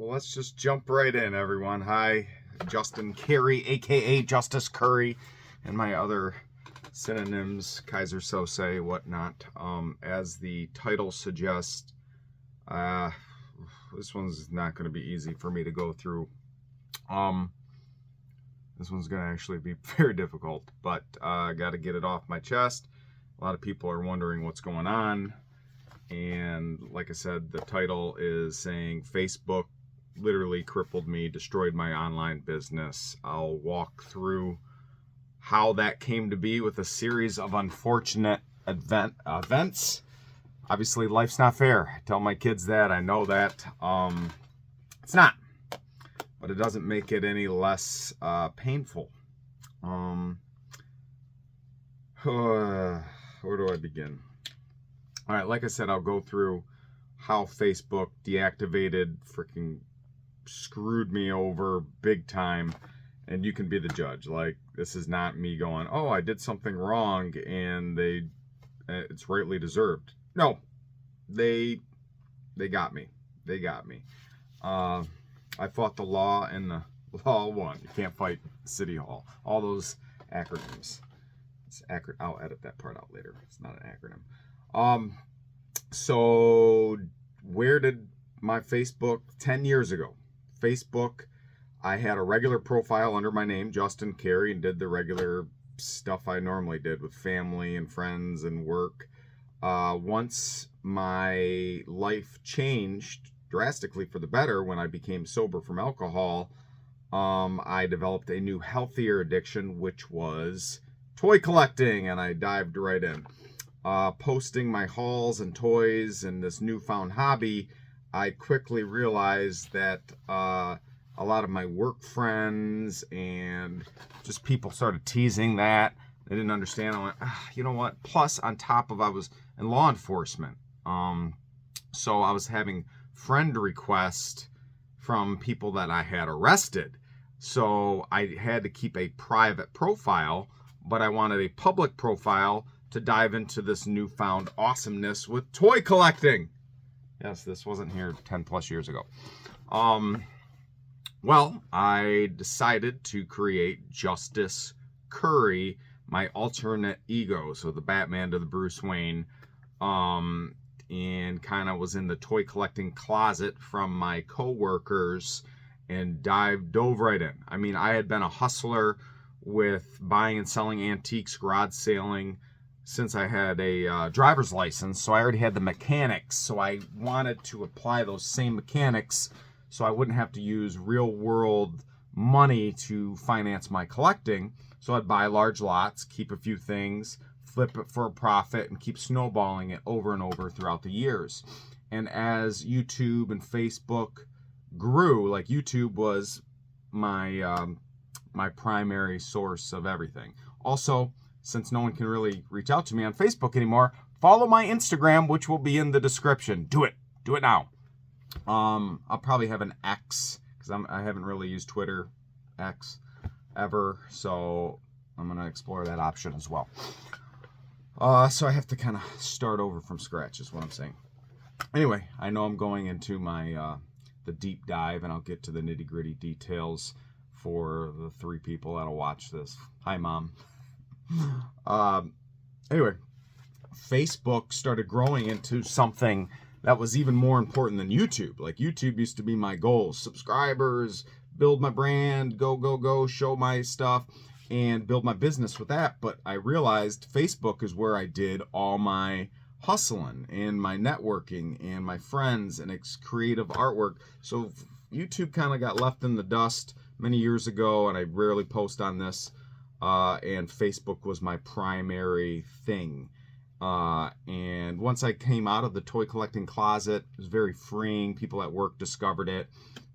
Well, let's just jump right in, everyone. Hi, Justin Cary, aka Justice Cury, and my other synonyms, Kaiser Sose, whatnot. As the title suggests, this one's not going to be easy for me to go through. This one's going to actually be very difficult, but I got to get it off my chest. A lot of people are wondering what's going on. And like I said, the title is saying Facebook literally crippled me, destroyed my online business. I'll walk through how that came to be with a series of unfortunate events. Obviously, life's not fair. I tell my kids that. I know that. It's not. But it doesn't make it any less painful. Where do I begin? All right, like I said, I'll go through how Facebook deactivated, freaking screwed me over big time, and you can be the judge. Like, this is not me going, oh, I did something wrong and it's rightly deserved. No, they got me. They got me. I fought the law and the law won. You can't fight City Hall. All those acronyms. I'll edit that part out later. It's not an acronym. So where did my Facebook 10 years ago? Facebook, I had a regular profile under my name, Justin Cary, and did the regular stuff I normally did with family and friends and work. Once my life changed drastically for the better when I became sober from alcohol, I developed a new healthier addiction, which was toy collecting, and I dived right in. Posting my hauls and toys and this newfound hobby, I quickly realized that a lot of my work friends and just people started teasing that. They didn't understand. I went, you know what? Plus, on top of I was in law enforcement. So I was having friend requests from people that I had arrested. So I had to keep a private profile, but I wanted a public profile to dive into this newfound awesomeness with toy collecting. Yes, this wasn't here 10 plus years ago. Well, I decided to create Justice Cury, my alternate ego, so the Batman to the Bruce Wayne, and kind of was in the toy collecting closet from my coworkers and dove right in. I mean, I had been a hustler with buying and selling antiques, garage sailing, since I had a driver's license, so I already had the mechanics. So I wanted to apply those same mechanics so I wouldn't have to use real world money to finance my collecting. So I'd buy large lots, keep a few things, flip it for a profit, and keep snowballing it over and over throughout the years. And as YouTube and Facebook grew, like YouTube was my my primary source of everything. Also, since no one can really reach out to me on Facebook anymore, follow my Instagram, which will be in the description. Do it now. I'll probably have an X, because I haven't really used Twitter X ever, so I'm going to explore that option as well. So I have to kind of start over from scratch is what I'm saying. Anyway, I know I'm going into my the deep dive, and I'll get to the nitty-gritty details for the 3 people that'll watch this. Hi, Mom. Anyway, Facebook started growing into something that was even more important than YouTube. Like, YouTube used to be my goal: subscribers, build my brand, go, show my stuff, and build my business with that. But I realized Facebook is where I did all my hustling and my networking and my friends and creative artwork. So YouTube kind of got left in the dust many years ago, and I rarely post on this. And Facebook was my primary thing. And once I came out of the toy collecting closet, it was very freeing. People at work discovered it.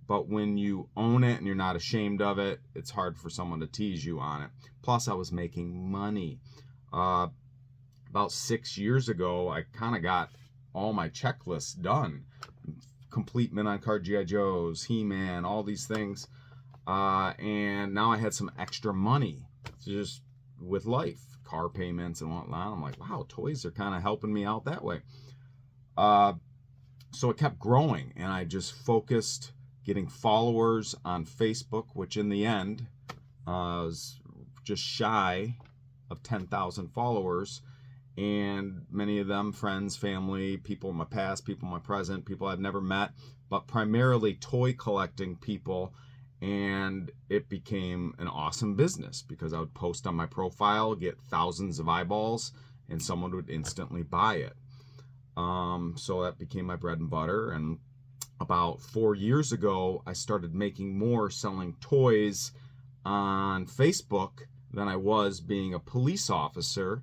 But when you own it and you're not ashamed of it, it's hard for someone to tease you on it. Plus, I was making money. About 6 years ago, I kind of got all my checklists done. Complete Men on Card G.I. Joes, He-Man, all these things. And now I had some extra money just with life, car payments and whatnot. I'm like, wow, toys are kind of helping me out that way. So it kept growing, and I just focused getting followers on Facebook, which in the end was just shy of 10,000 followers. And many of them friends, family, people in my past, people in my present, people I've never met, but primarily toy collecting people. And it became an awesome business because I would post on my profile, get thousands of eyeballs, and someone would instantly buy it. So that became my bread and butter. And about 4 years ago, I started making more selling toys on Facebook than I was being a police officer,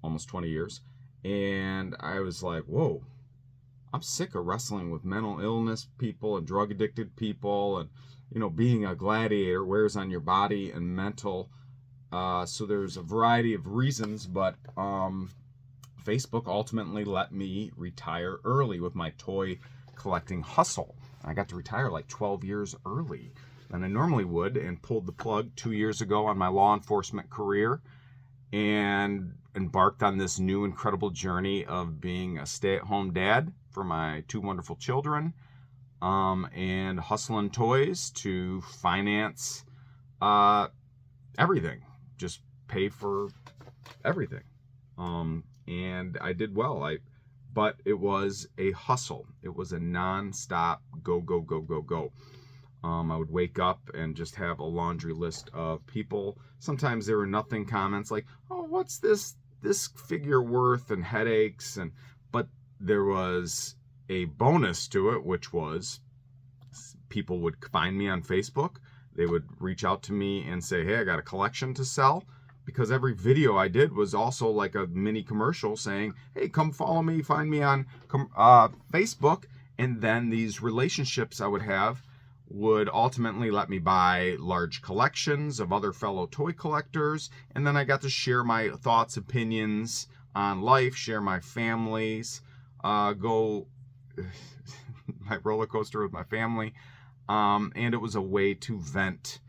almost 20 years. And I was like, whoa, I'm sick of wrestling with mental illness people and drug addicted people, and being a gladiator wears on your body and mental. So there's a variety of reasons, but Facebook ultimately let me retire early with my toy collecting hustle. I got to retire like 12 years early than I normally would, and pulled the plug 2 years ago on my law enforcement career and embarked on this new incredible journey of being a stay-at-home dad for my 2 wonderful children, and hustling toys to finance everything, just pay for everything. And I did well. But it was a hustle. It was a non-stop go, go, go, go, go. I would wake up and just have a laundry list of people. Sometimes there were nothing comments like, oh, what's this figure worth, and headaches. But there was a bonus to it, which was people would find me on Facebook. They would reach out to me and say, hey, I got a collection to sell. Because every video I did was also like a mini commercial saying, hey, come follow me, find me on Facebook. And then these relationships I would have would ultimately let me buy large collections of other fellow toy collectors. And then I got to share my thoughts, opinions on life, share my families, go my roller coaster with my family. And it was a way to vent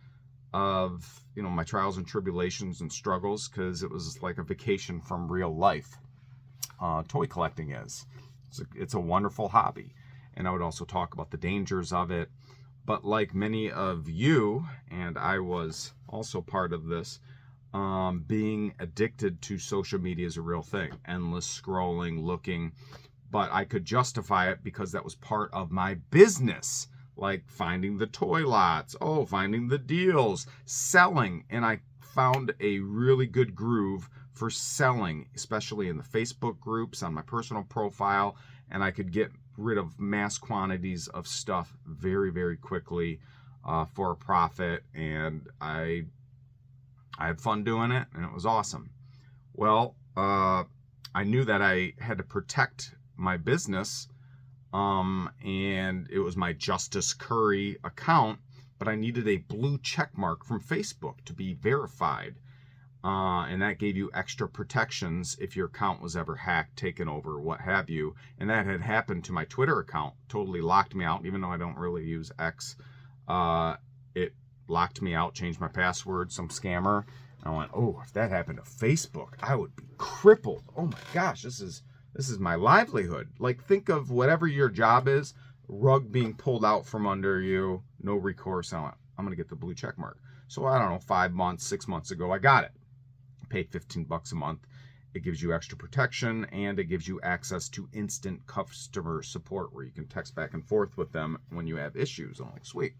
of my trials and tribulations and struggles, because it was like a vacation from real life. Toy collecting is. It's a wonderful hobby. And I would also talk about the dangers of it. But like many of you, and I was also part of this, being addicted to social media is a real thing. Endless scrolling, looking. But I could justify it because that was part of my business. Like finding the toy lots, finding the deals, selling. And I found a really good groove for selling, especially in the Facebook groups, on my personal profile. And I could get rid of mass quantities of stuff very, very quickly for a profit. And I had fun doing it, and it was awesome. Well, I knew that I had to protect my business. And it was my Justice Cury account, but I needed a blue check mark from Facebook to be verified. And that gave you extra protections if your account was ever hacked, taken over, what have you. And that had happened to my Twitter account, totally locked me out, even though I don't really use X. It locked me out, changed my password, some scammer. And I went, if that happened to Facebook, I would be crippled. Oh my gosh, this is my livelihood. Like, think of whatever your job is, rug being pulled out from under you, no recourse. I'm going to get the blue check mark. So I don't know, 5 months, 6 months ago, I got it. Pay $15 a month. It gives you extra protection, and it gives you access to instant customer support where you can text back and forth with them when you have issues. I'm like, sweet.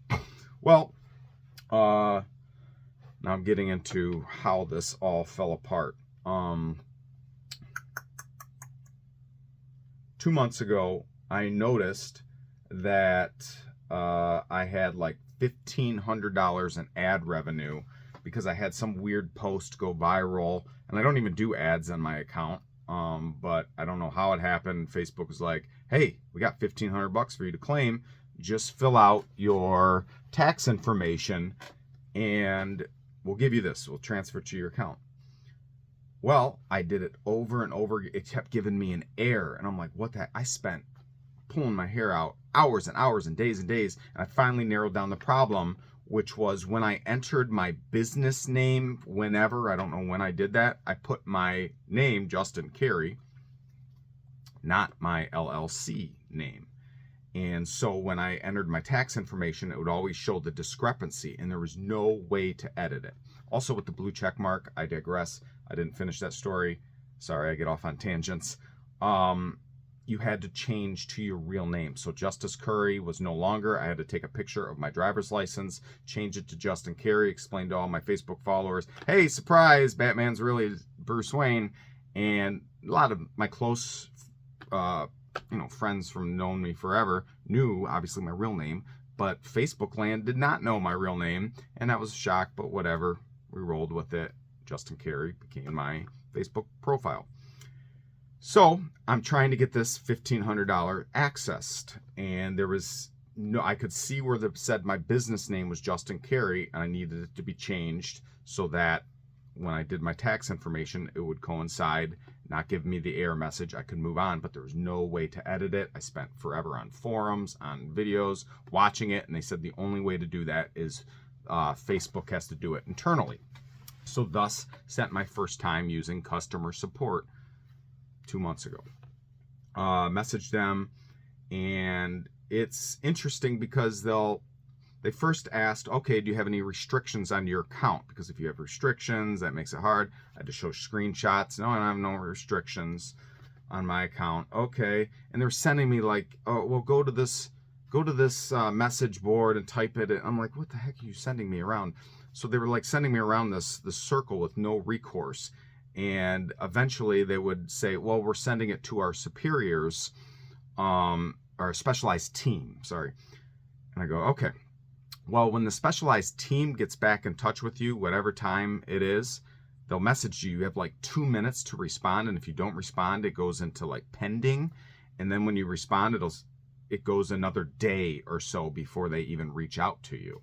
Well, now I'm getting into how this all fell apart. 2 months ago, I noticed that I had like $1,500 in ad revenue because I had some weird post go viral, and I don't even do ads on my account. But I don't know how it happened. Facebook was like, hey, we got $1,500 for you to claim. Just fill out your tax information and we'll give you this. We'll transfer it to your account. Well, I did it over and over. It kept giving me an error. And I'm like, what the heck? I spent pulling my hair out hours and hours and days. And I finally narrowed down the problem, which was when I entered my business name, whenever, I don't know when I did that, I put my name, Justin Cary, not my LLC name. And so when I entered my tax information, it would always show the discrepancy, and there was no way to edit it. Also with the blue check mark, I digress. I didn't finish that story. Sorry, I get off on tangents. You had to change to your real name. So Justice Cury was no longer. I had to take a picture of my driver's license, change it to Justin Cary, explain to all my Facebook followers, hey, surprise, Batman's really Bruce Wayne. And a lot of my close friends from knowing me forever knew obviously my real name, but Facebook land did not know my real name, and I was shocked, but whatever. We rolled with it. Justin Cary became my Facebook profile. So I'm trying to get this $1,500 accessed, and there was no, I could see where it said my business name was Justin Cary, and I needed it to be changed so that when I did my tax information, it would coincide, not give me the error message. I could move on, but there was no way to edit it. I spent forever on forums, on videos, watching it, and they said the only way to do that is Facebook has to do it internally. So thus, spent my first time using customer support 2 months ago. Messaged them, and it's interesting because they first asked, okay, do you have any restrictions on your account? Because if you have restrictions, that makes it hard. I had to show screenshots. No, I have no restrictions on my account. Okay. And they're sending me like, oh, well, go to this message board and type it. I'm like, what the heck are you sending me around? So they were like sending me around this circle with no recourse. And eventually they would say, well, we're sending it to our superiors, our specialized team, sorry. And I go, okay. Well, when the specialized team gets back in touch with you, whatever time it is, they'll message you. You have like 2 minutes to respond. And if you don't respond, it goes into like pending. And then when you respond, it goes another day or so before they even reach out to you.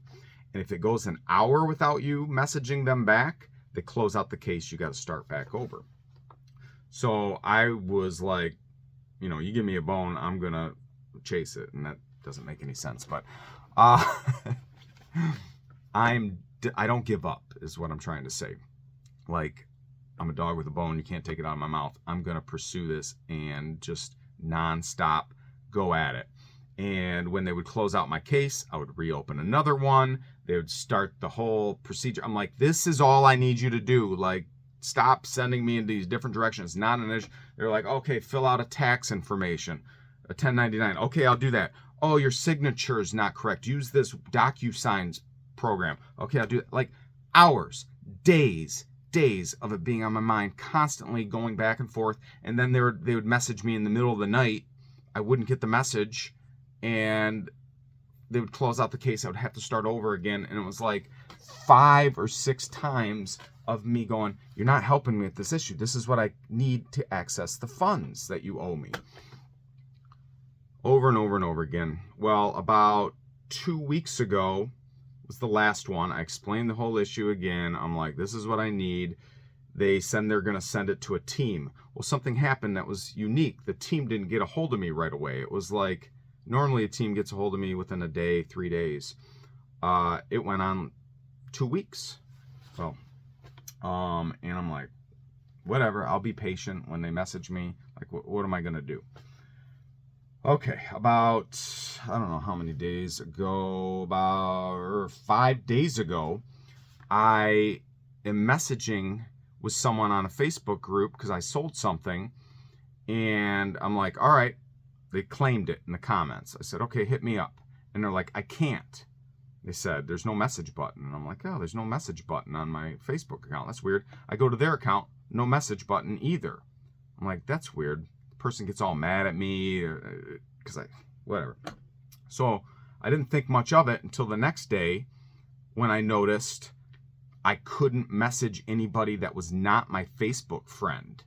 And if it goes an hour without you messaging them back, they close out the case. You got to start back over. So I was like, you give me a bone, I'm going to chase it. And that doesn't make any sense. But I don't give up is what I'm trying to say. Like, I'm a dog with a bone. You can't take it out of my mouth. I'm going to pursue this and just nonstop go at it. And when they would close out my case, I would reopen another one. They would start the whole procedure. I'm like, this is all I need you to do. Like, stop sending me in these different directions. Not an issue. They're like, okay, fill out a tax information, a 1099. Okay, I'll do that. Oh, your signature is not correct. Use this DocuSigns program. Okay, I'll do that. Like hours, days of it being on my mind, constantly going back and forth. And then they would message me in the middle of the night. I wouldn't get the message, and they would close out the case. I would have to start over again. And it was like 5 or 6 times of me going, you're not helping me with this issue. This is what I need to access the funds that you owe me. Over and over and over again. Well, about 2 weeks ago was the last one. I explained the whole issue again. I'm like, this is what I need. They said they're going to send it to a team. Well, something happened that was unique. The team didn't get a hold of me right away. It was like, normally a team gets a hold of me within a day, 3 days. It went on 2 weeks. So, and I'm like, whatever, I'll be patient when they message me. Like, what am I going to do? Okay, about, I don't know how many days ago, about 5 days ago, I am messaging with someone on a Facebook group because I sold something, and I'm like, all right, they claimed it in the comments. I said, okay, hit me up. And they're like, I can't. They said, there's no message button. And I'm like, oh, there's no message button on my Facebook account. That's weird. I go to their account, no message button either. I'm like, that's weird. The person gets all mad at me because whatever. So I didn't think much of it until the next day when I noticed I couldn't message anybody that was not my Facebook friend.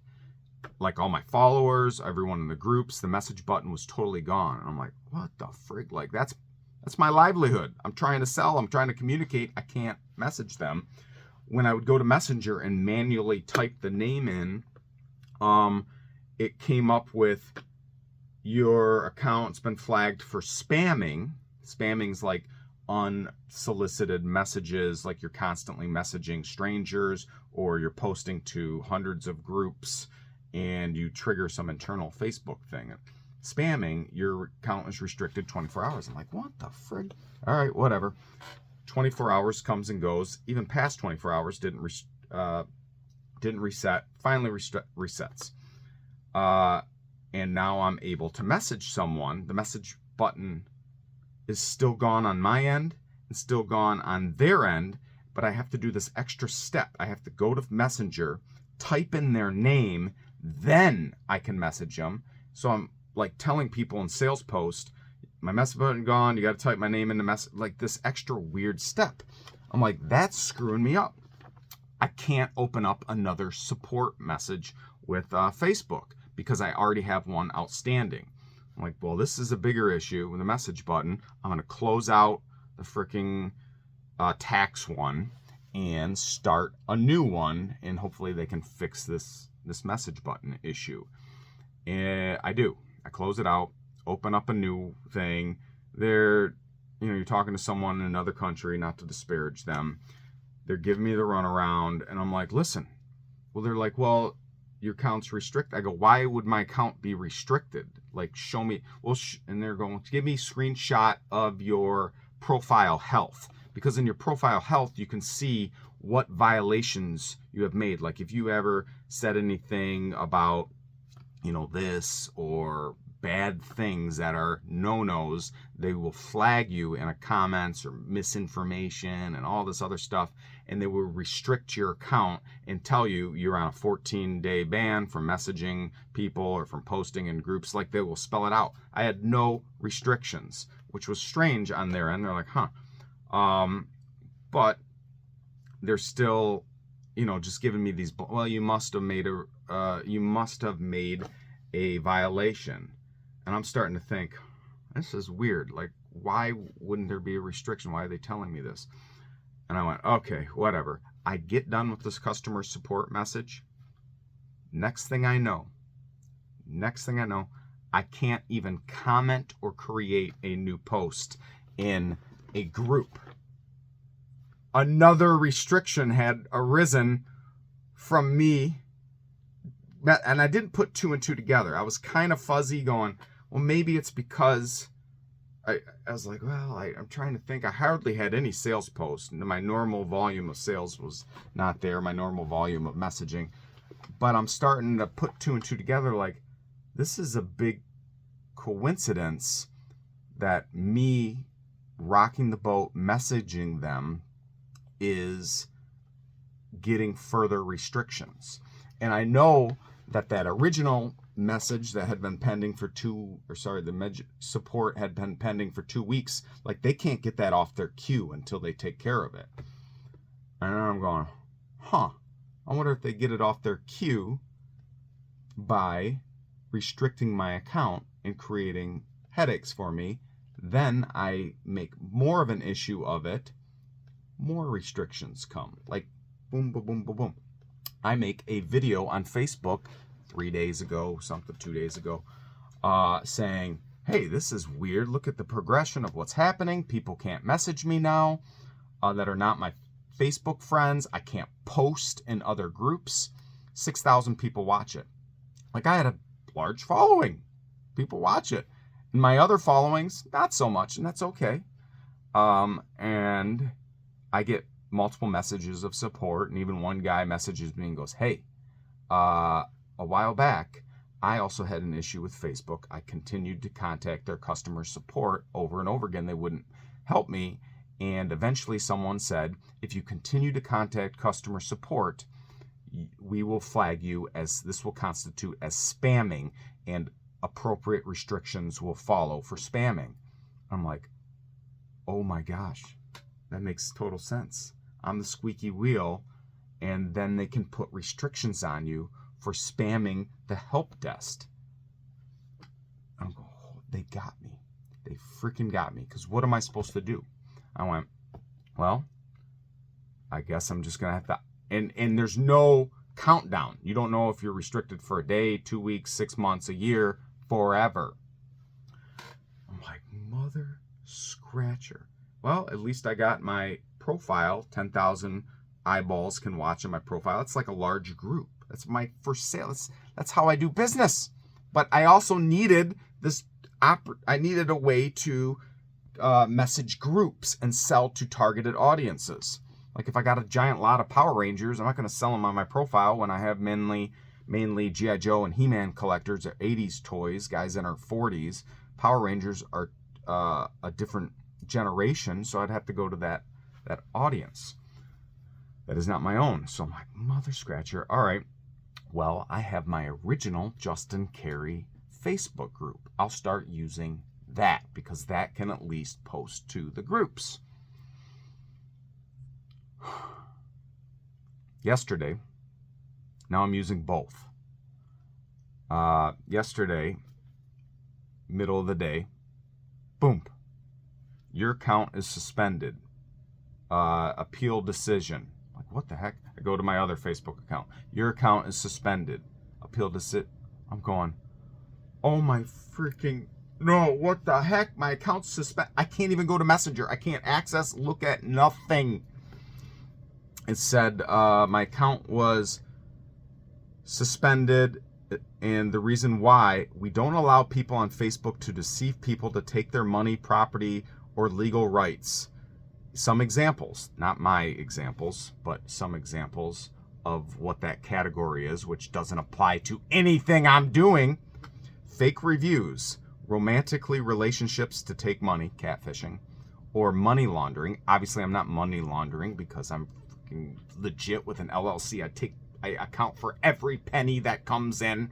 Like all my followers, everyone in the groups, the message button was totally gone. And I'm like, what the frig? Like, that's my livelihood. I'm trying to sell. I'm trying to communicate. I can't message them. When I would go to Messenger and manually type the name in, it came up with your account's been flagged for spamming. Spamming's like unsolicited messages, like you're constantly messaging strangers or you're posting to hundreds of groups and you trigger some internal Facebook thing. spamming, your account is restricted 24 hours. I'm like, what the frig? All right, whatever. 24 hours comes and goes. Even past 24 hours didn't reset. Finally resets. And now I'm able to message someone. The message button is still gone on my end and still gone on their end, but I have to do this extra step. I have to go to Messenger, type in their name, then I can message them. So I'm like telling people in sales post, my message button gone, you got to type my name in the message, like this extra weird step. I'm like, that's screwing me up. I can't open up another support message with Facebook because I already have one outstanding. I'm like, well, this is a bigger issue with the message button. I'm going to close out the freaking tax one and start a new one, and hopefully they can fix this message button issue. And I do. I close it out, open up a new thing. You're talking to someone in another country, not to disparage them. They're giving me the runaround, and I'm like, listen. Well, they're like, well, your account's restricted. I go, why would my account be restricted? Like, show me. Well, and they're going to give me a screenshot of your profile health, because in your profile health, you can see what violations you have made. Like if you ever said anything about, this or bad things that are no-nos, they will flag you in a comments or misinformation and all this other stuff, and they will restrict your account and tell you you're on a 14-day ban from messaging people or from posting in groups. Like they will spell it out. I had no restrictions, which was strange on their end. They're like, but they're still, just giving me these, well, you must have made a violation. And I'm starting to think, this is weird. Like, why wouldn't there be a restriction? Why are they telling me this? And I went, okay, whatever. I get done with this customer support message. Next thing I know, I can't even comment or create a new post in a group. Another restriction had arisen from me, and I didn't put two and two together. I was kind of fuzzy going, well, maybe it's because I was like, well, I'm trying to think. I hardly had any sales posts. My normal volume of sales was not there, my normal volume of messaging. But I'm starting to put two and two together like, this is a big coincidence that me rocking the boat, messaging them, is getting further restrictions. And I know that original message that had been pending for support had been pending for 2 weeks. Like they can't get that off their queue until they take care of it. And I'm going, I wonder if they get it off their queue by restricting my account and creating headaches for me. Then I make more of an issue of it. More restrictions come. Like boom, boom, boom, boom, boom. I make a video on Facebook 2 days ago, saying, hey, this is weird. Look at the progression of what's happening. People can't message me now that are not my Facebook friends. I can't post in other groups. 6,000 people watch it. Like I had a large following. People watch it. And my other followings, not so much, and that's okay. And I get multiple messages of support, and even one guy messages me and goes, hey, a while back, I also had an issue with Facebook. I continued to contact their customer support over and over again. They wouldn't help me. And eventually someone said, if you continue to contact customer support, we will flag you as this will constitute as spamming, and appropriate restrictions will follow for spamming. I'm like, oh my gosh, that makes total sense. I'm the squeaky wheel, and then they can put restrictions on you for spamming the help desk. I'm going, oh, they got me. They freaking got me. Because what am I supposed to do? I went, well, I guess I'm just going to have to. And there's no countdown. You don't know if you're restricted for a day, 2 weeks, 6 months, a year, forever. I'm like, mother scratcher. Well, at least I got my profile. 10,000 eyeballs can watch on my profile. It's like a large group. That's my first sale. That's how I do business. But I also needed I needed a way to message groups and sell to targeted audiences. Like if I got a giant lot of Power Rangers, I'm not going to sell them on my profile when I have mainly G.I. Joe and He-Man collectors, or 80s toys, guys in our 40s. Power Rangers are a different generation, so I'd have to go to that audience. That is not my own. So I'm like, mother scratcher. All right. Well, I have my original Justin Cary Facebook group. I'll start using that because that can at least post to the groups. Yesterday, now I'm using both. Yesterday, middle of the day, boom, your account is suspended. Appeal decision. Like, what the heck? I go to my other Facebook account. Your account is suspended. Appeal decision. I'm going, oh my freaking, no, what the heck? My account's suspended. I can't even go to Messenger. I can't access, look at nothing. It said my account was suspended, and the reason why: we don't allow people on Facebook to deceive people to take their money, property, or legal rights. Some examples, not my examples, but some examples of what that category is, which doesn't apply to anything I'm doing. Fake reviews, romantically relationships to take money, catfishing, or money laundering. Obviously, I'm not money laundering because I'm freaking legit with an LLC. I account for every penny that comes in.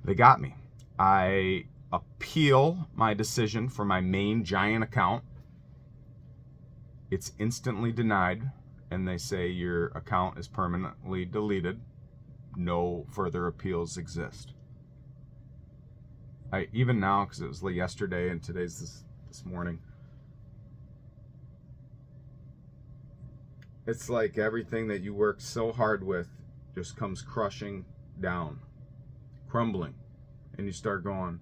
They got me. I appeal my decision for my main giant account. It's instantly denied, and they say your account is permanently deleted. No further appeals exist. Even now, because it was yesterday and today's this morning, it's like everything that you worked so hard with just comes crushing down, crumbling, and you start going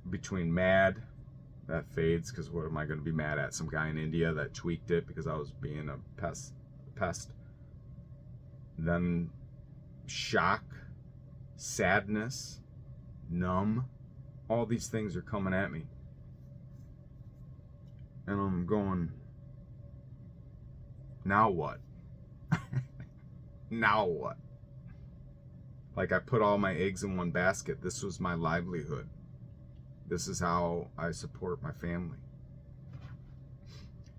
between mad. That fades, because what am I going to be mad at? Some guy in India that tweaked it because I was being a pest. Then shock, sadness, numb. All these things are coming at me. And I'm going, now what? Now what? Like, I put all my eggs in one basket. This was my livelihood. This is how I support my family.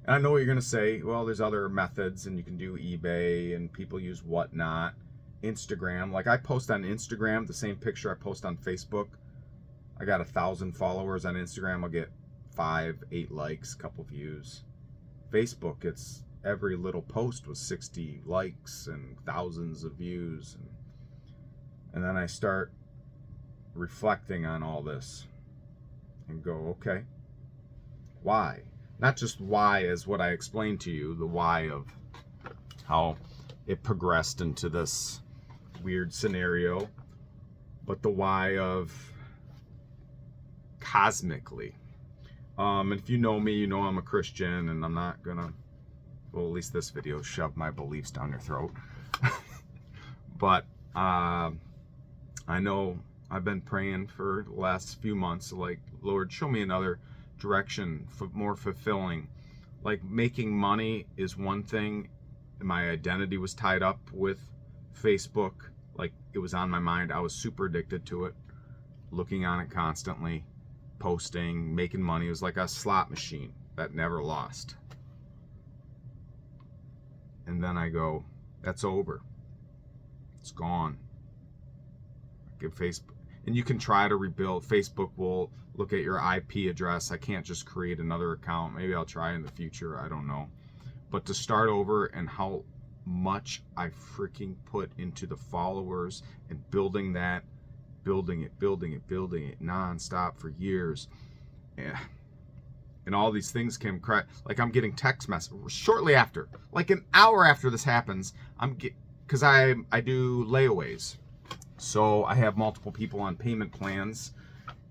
And I know what you're going to say. Well, there's other methods, and you can do eBay, and people use whatnot. Instagram. Like, I post on Instagram the same picture I post on Facebook. I got 1,000 followers on Instagram. I'll get 5, 8 likes, couple views. Facebook, it's every little post was 60 likes and thousands of views. And then I start reflecting on all this and go, okay, why? Not just why as what I explained to you, the why of how it progressed into this weird scenario, but the why of cosmically. And if you know me, you know I'm a Christian, and I'm not gonna, well, at least this video, shove my beliefs down your throat. But I know I've been praying for the last few months, like, Lord, show me another direction, more fulfilling. Like, making money is one thing. My identity was tied up with Facebook. Like, it was on my mind. I was super addicted to it, looking on it constantly, posting, making money. It was like a slot machine that never lost. And then I go, that's over. It's gone. Give Facebook, and you can try to rebuild. Facebook will look at your IP address. I can't just create another account. Maybe I'll try in the future. I don't know. But to start over, and how much I freaking put into the followers and building that, building it nonstop for years. And all these things came like, I'm getting text messages shortly after, like an hour after this happens. Because I do layaways. So I have multiple people on payment plans,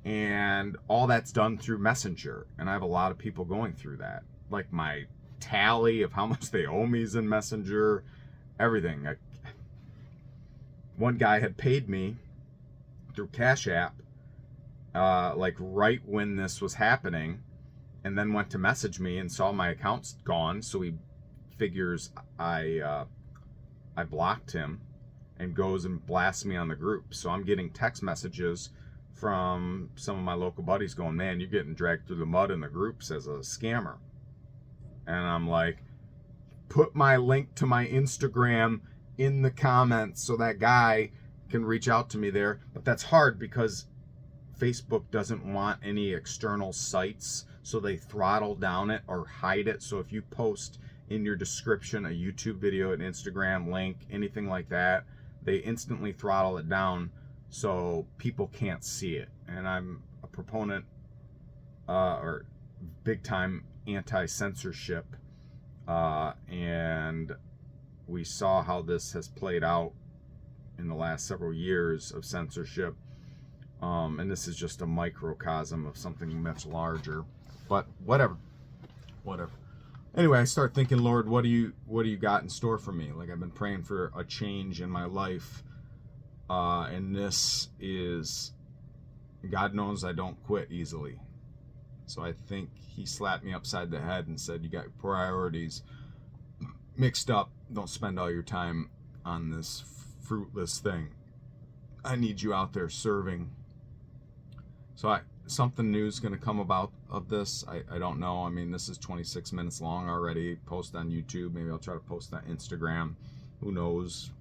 and all that's done through Messenger. And I have a lot of people going through that. Like, my tally of how much they owe me is in Messenger, everything. One guy had paid me through Cash App, like right when this was happening, and then went to message me and saw my account's gone. So he figures I blocked him, and goes and blasts me on the group. So I'm getting text messages from some of my local buddies going, man, you're getting dragged through the mud in the groups as a scammer. And I'm like, put my link to my Instagram in the comments so that guy can reach out to me there. But that's hard because Facebook doesn't want any external sites, so they throttle down it or hide it. So if you post in your description a YouTube video, an Instagram link, anything like that, they instantly throttle it down so people can't see it. And I'm a proponent or big time anti-censorship, and we saw how this has played out in the last several years of censorship, and this is just a microcosm of something much larger. But whatever. Anyway, I start thinking, Lord, what do you got in store for me? Like, I've been praying for a change in my life, and this is, God knows I don't quit easily. So I think he slapped me upside the head and said, you got your priorities mixed up. Don't spend all your time on this fruitless thing. I need you out there serving. So something new is going to come about of this. I don't know. I mean, this is 26 minutes long already. Post on YouTube. Maybe I'll try to post on Instagram. Who knows?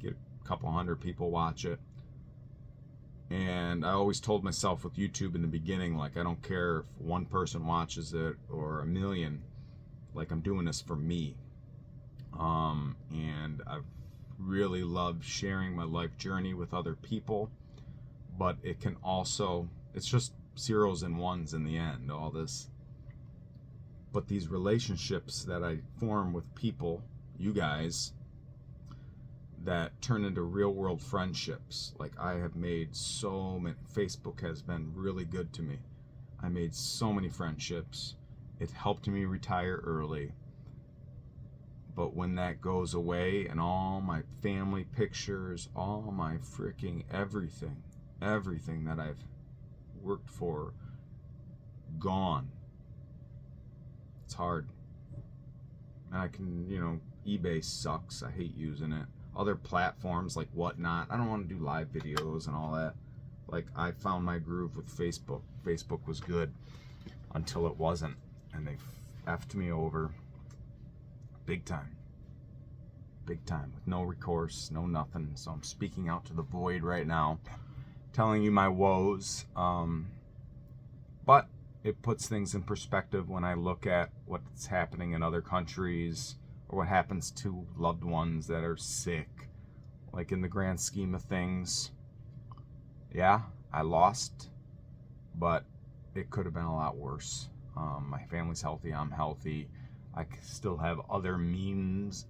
Get a couple hundred people watch it. And I always told myself with YouTube in the beginning, like, I don't care if one person watches it or a million. Like, I'm doing this for me. And I've really loved sharing my life journey with other people. But it can also, it's just zeros and ones in the end, all this. But these relationships that I form with people, you guys, that turn into real world friendships. Like, I have made so many, Facebook has been really good to me. I made so many friendships. It helped me retire early. But when that goes away and all my family pictures, all my freaking everything that I've worked for, gone. It's hard. And I can, eBay sucks. I hate using it. Other platforms like Whatnot, I don't want to do live videos and all that. Like, I found my groove with Facebook. Facebook was good until it wasn't. And they effed me over big time. Big time. With no recourse, no nothing. So I'm speaking out to the void right now, telling you my woes. But it puts things in perspective when I look at what's happening in other countries, or what happens to loved ones that are sick. Like, in the grand scheme of things, yeah, I lost, but it could have been a lot worse. My family's healthy, I'm healthy. I still have other means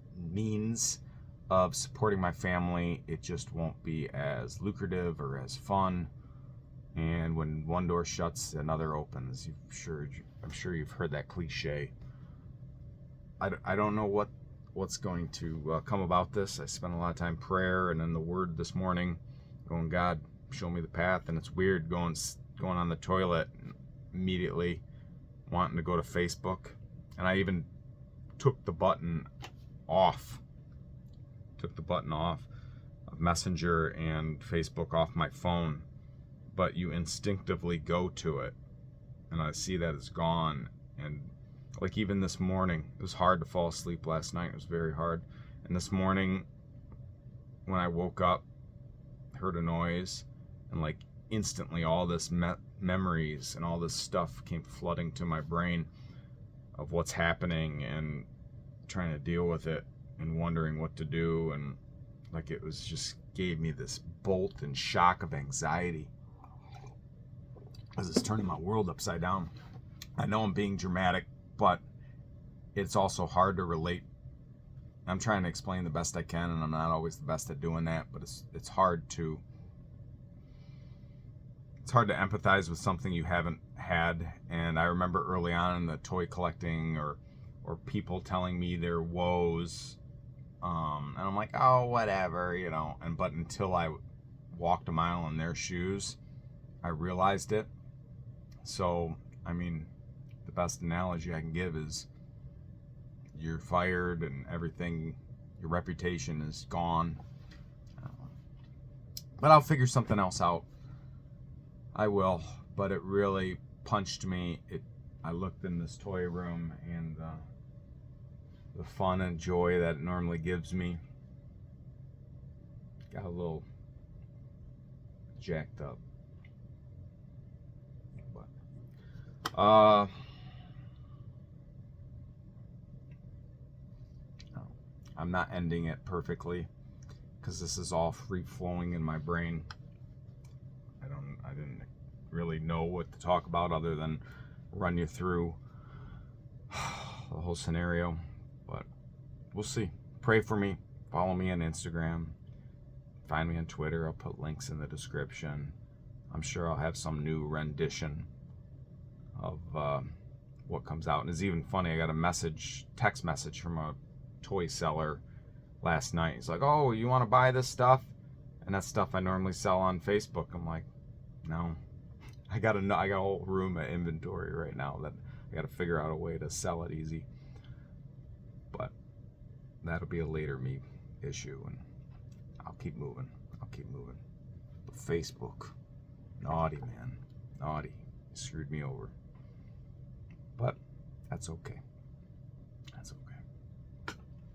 of supporting my family. It just won't be as lucrative or as fun. And when one door shuts, another opens. I'm sure you've heard that cliche. I don't know what's going to come about this. I spent a lot of time prayer and in the Word this morning, going, God, show me the path. And it's weird going on the toilet immediately wanting to go to Facebook, and I even took the button off of Messenger and Facebook off my phone, but you instinctively go to it, and I see that it's gone. And like, even this morning, it was hard to fall asleep last night. It was very hard. And this morning, when I woke up, heard a noise, and like instantly all this memories and all this stuff came flooding to my brain of what's happening and trying to deal with it and wondering what to do. And like, it was just gave me this bolt and shock of anxiety as it's turning my world upside down. I know I'm being dramatic, but it's also hard to relate. I'm trying to explain the best I can, and I'm not always the best at doing that, but it's hard to empathize with something you haven't had. And I remember early on in the toy collecting or people telling me their woes, and I'm like, oh, whatever, but until I walked a mile in their shoes, I realized it. So, I mean, the best analogy I can give is you're fired and everything, your reputation is gone. But I'll figure something else out. I will. But it really punched me. I looked in this toy room, and the fun and joy that it normally gives me got a little jacked up. But I'm not ending it perfectly because this is all free flowing in my brain. I didn't really know what to talk about other than run you through the whole scenario, but we'll see. Pray for me. Follow me on Instagram. Find me on Twitter. I'll put links in the description. I'm sure I'll have some new rendition of what comes out. And it's even funny, I got a text message from a toy seller last night. He's like, "Oh, you want to buy this stuff?" And that's stuff I normally sell on Facebook. I'm like, no. I got a whole room of inventory right now that I got to figure out a way to sell it easy. But that'll be a later me issue, and I'll keep moving. But Facebook, naughty, man. Naughty. Screwed me over. But that's okay.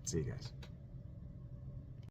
See you guys.